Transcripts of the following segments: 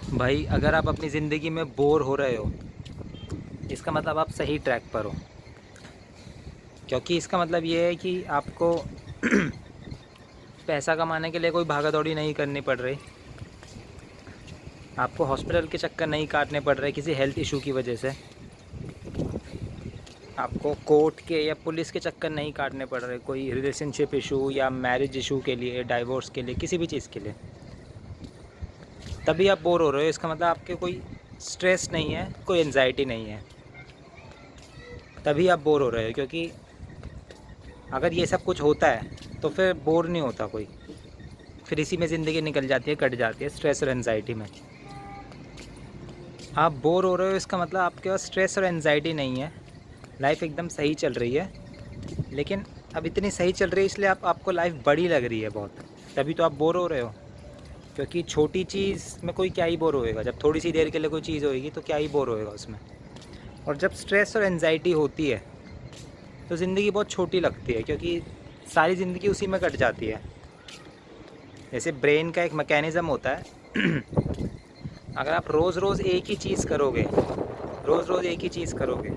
भाई अगर आप अपनी ज़िंदगी में बोर हो रहे हो, इसका मतलब आप सही ट्रैक पर हो। क्योंकि इसका मतलब ये है कि आपको पैसा कमाने के लिए कोई भागा दौड़ी नहीं करनी पड़ रही। आपको हॉस्पिटल के चक्कर नहीं काटने पड़ रहे किसी हेल्थ इशू की वजह से। आपको कोर्ट के या पुलिस के चक्कर नहीं काटने पड़ रहे कोई रिलेशनशिप इशू या मैरिज इशू के लिए, डाइवोर्स के लिए, किसी भी चीज़ के लिए। तभी आप बोर हो रहे हो, इसका मतलब आपके कोई स्ट्रेस नहीं है, कोई एंजाइटी नहीं है, तभी आप बोर हो रहे हो। क्योंकि अगर ये सब कुछ होता है तो फिर बोर नहीं होता कोई, फिर इसी में ज़िंदगी निकल जाती है, कट जाती है स्ट्रेस और एंजाइटी में। आप बोर हो रहे हो, इसका मतलब आपके पास स्ट्रेस और एंजाइटी नहीं है, लाइफ एकदम सही चल रही है। लेकिन अब इतनी सही चल रही है इसलिए आपको लाइफ बड़ी लग रही है बहुत, तभी तो आप बोर हो रहे हो। क्योंकि छोटी चीज़ में कोई क्या ही बोर होएगा, जब थोड़ी सी देर के लिए कोई चीज़ होएगी तो क्या ही बोर होएगा उसमें। और जब स्ट्रेस और एंजाइटी होती है तो ज़िंदगी बहुत छोटी लगती है, क्योंकि सारी ज़िंदगी उसी में कट जाती है। जैसे ब्रेन का एक मैकेनिज़्म होता है अगर आप रोज़ रोज़ एक ही चीज़ करोगे, रोज़ रोज़ एक ही चीज़ करोगे,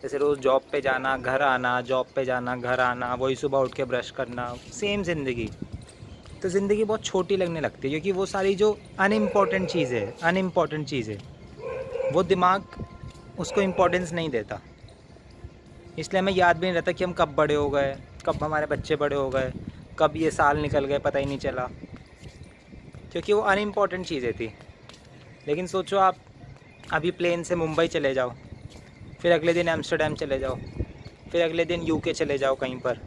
जैसे रोज़ जॉब पे जाना, घर आना, जॉब पे जाना, घर आना, वही सुबह उठ के ब्रश करना, सेम ज़िंदगी, तो ज़िंदगी बहुत छोटी लगने लगती है। क्योंकि वो सारी जो अनइम्पॉर्टेंट चीज़ें वो दिमाग उसको इम्पोर्टेंस नहीं देता। इसलिए हमें याद भी नहीं रहता कि हम कब बड़े हो गए, कब हमारे बच्चे बड़े हो गए, कब ये साल निकल गए, पता ही नहीं चला, क्योंकि वो अनइम्पॉर्टेंट चीज़ें थी। लेकिन सोचो आप अभी प्लेन से मुंबई चले जाओ, फिर अगले दिन एम्स्टर्डम चले जाओ, फिर अगले दिन यूके चले जाओ कहीं पर,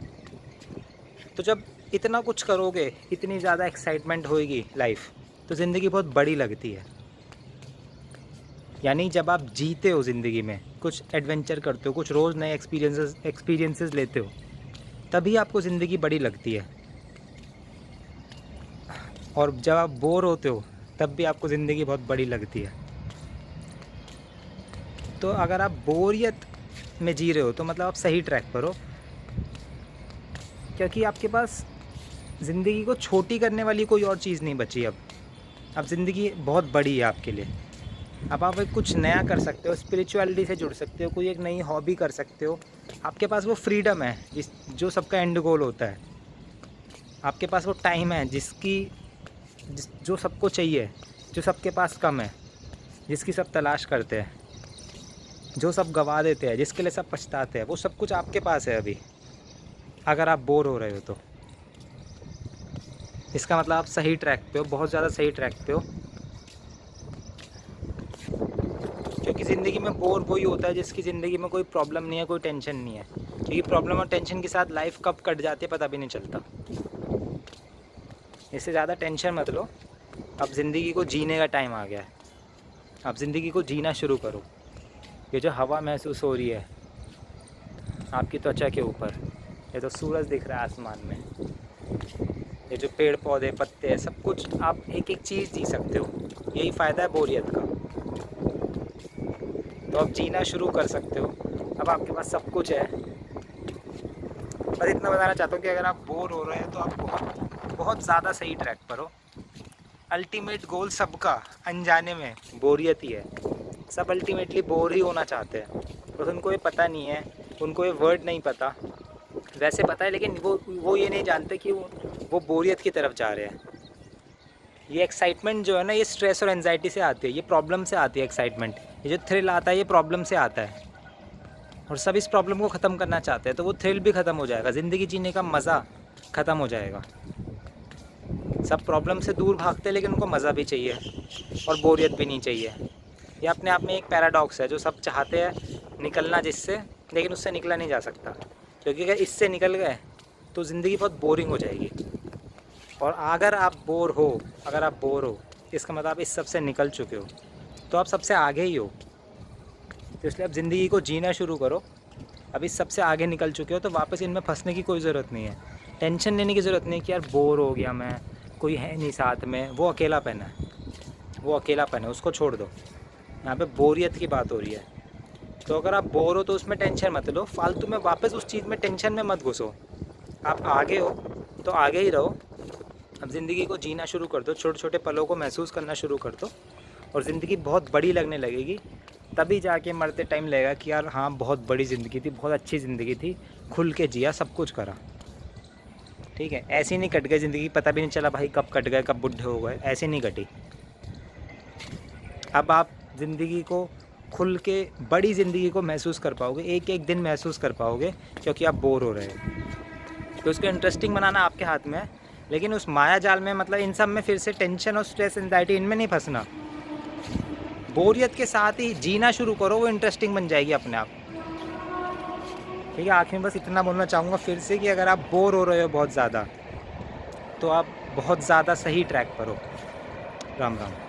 तो जब इतना कुछ करोगे, इतनी ज़्यादा एक्साइटमेंट होएगी लाइफ, तो ज़िंदगी बहुत बड़ी लगती है। यानी जब आप जीते हो ज़िंदगी में, कुछ एडवेंचर करते हो, कुछ रोज़ नए एक्सपीरियंसेस लेते हो, तभी आपको ज़िंदगी बड़ी लगती है। और जब आप बोर होते हो तब भी आपको ज़िंदगी बहुत बड़ी लगती है। तो अगर आप बोरियत में जी रहे हो तो मतलब आप सही ट्रैक पर हो। क्योंकि आपके पास ज़िंदगी को छोटी करने वाली कोई और चीज़ नहीं बची अब ज़िंदगी बहुत बड़ी है आपके लिए। अब आप एक कुछ नया कर सकते हो, स्पिरिचुअलिटी से जुड़ सकते हो, कोई एक नई हॉबी कर सकते हो। आपके पास वो फ्रीडम है जो सबका एंड गोल होता है। आपके पास वो टाइम है जो सबको चाहिए, जो सबके पास कम है, जिसकी सब तलाश करते हैं, जो सब गवा देते हैं, जिसके लिए सब पछताते हैं, वो सब कुछ आपके पास है अभी। अगर आप बोर हो रहे हो तो इसका मतलब आप सही ट्रैक पे हो, बहुत ज़्यादा सही ट्रैक पे हो। क्योंकि ज़िंदगी में बोर वही होता है जिसकी ज़िंदगी में कोई प्रॉब्लम नहीं है, कोई टेंशन नहीं है। क्योंकि प्रॉब्लम और टेंशन के साथ लाइफ कब कट जाती है पता भी नहीं चलता। इससे ज़्यादा टेंशन मत लो, अब ज़िंदगी को जीने का टाइम आ गया है। अब ज़िंदगी को जीना शुरू करो। ये जो हवा महसूस हो रही है आपकी त्वचा के ऊपर, ये तो सूरज दिख रहा है आसमान में, ये जो पेड़ पौधे पत्ते हैं, सब कुछ आप एक एक चीज़ जी सकते हो। यही फ़ायदा है बोरियत का। तो आप जीना शुरू कर सकते हो, अब आपके पास सब कुछ है। बस इतना बताना चाहता हूँ कि अगर आप बोर हो रहे हैं तो आप बहुत बहुत ज़्यादा सही ट्रैक पर हो। अल्टीमेट गोल सबका अनजाने में बोरियत ही है। सब अल्टीमेटली बोर ही होना चाहते हैं, बस उनको ये पता नहीं है, उनको ये वर्ड नहीं पता। वैसे पता है लेकिन वो ये नहीं जानते कि वो बोरियत की तरफ जा रहे हैं। ये एक्साइटमेंट जो है ना, ये स्ट्रेस और एंजाइटी से आती है, ये प्रॉब्लम से आती है एक्साइटमेंट। ये जो थ्रिल आता है ये प्रॉब्लम से आता है, और सब इस प्रॉब्लम को ख़त्म करना चाहते हैं, तो वो थ्रिल भी ख़त्म हो जाएगा, ज़िंदगी जीने का मज़ा ख़त्म हो जाएगा। सब प्रॉब्लम से दूर भागते हैं लेकिन उनको मज़ा भी चाहिए और बोरियत भी नहीं चाहिए। ये अपने आप में एक पैराडॉक्स है, जो सब चाहते हैं निकलना जिससे, लेकिन उससे निकला नहीं जा सकता। क्योंकि अगर इससे निकल गए तो ज़िंदगी बहुत बोरिंग हो जाएगी। और अगर आप बोर हो इसका मतलब आप इस सब से निकल चुके हो, तो आप सबसे आगे ही हो। तो इसलिए आप ज़िंदगी को जीना शुरू करो। अब इस सबसे आगे निकल चुके हो तो वापस इनमें फंसने की कोई ज़रूरत नहीं है। टेंशन लेने की ज़रूरत नहीं कि यार बोर हो गया मैं, कोई है नहीं साथ में। वो अकेलापन है, उसको छोड़ दो। यहाँ पे बोरियत की बात हो रही है। तो अगर आप बोर हो तो उसमें टेंशन मत लो, फालतू में वापस उस चीज़ में टेंशन में मत घुसो। आप आगे हो तो आगे ही रहो, अब ज़िंदगी को जीना शुरू कर दो, छोटे छोटे पलों को महसूस करना शुरू कर दो, और ज़िंदगी बहुत बड़ी लगने लगेगी। तभी जाके मरते टाइम लगेगा कि यार हाँ बहुत बड़ी ज़िंदगी थी, बहुत अच्छी ज़िंदगी थी, खुल के जिया, सब कुछ करा। ठीक है, ऐसी नहीं कट गई ज़िंदगी, पता भी नहीं चला भाई कब कट गए, कब बुढ़े हो गए, ऐसे नहीं कटी। अब आप ज़िंदगी को खुल के, बड़ी ज़िंदगी को महसूस कर पाओगे, एक एक दिन महसूस कर पाओगे, क्योंकि आप बोर हो रहे हो। तो उसको इंटरेस्टिंग बनाना आपके हाथ में है, लेकिन उस माया जाल में, मतलब इन सब में फिर से टेंशन और स्ट्रेस, एंजाइटी, इनमें नहीं फंसना। बोरियत के साथ ही जीना शुरू करो, वो इंटरेस्टिंग बन जाएगी अपने आप। ठीक है, आखिर में बस इतना बोलना चाहूँगा फिर से कि अगर आप बोर हो रहे हो बहुत ज़्यादा, तो आप बहुत ज़्यादा सही ट्रैक पर हो। राम राम।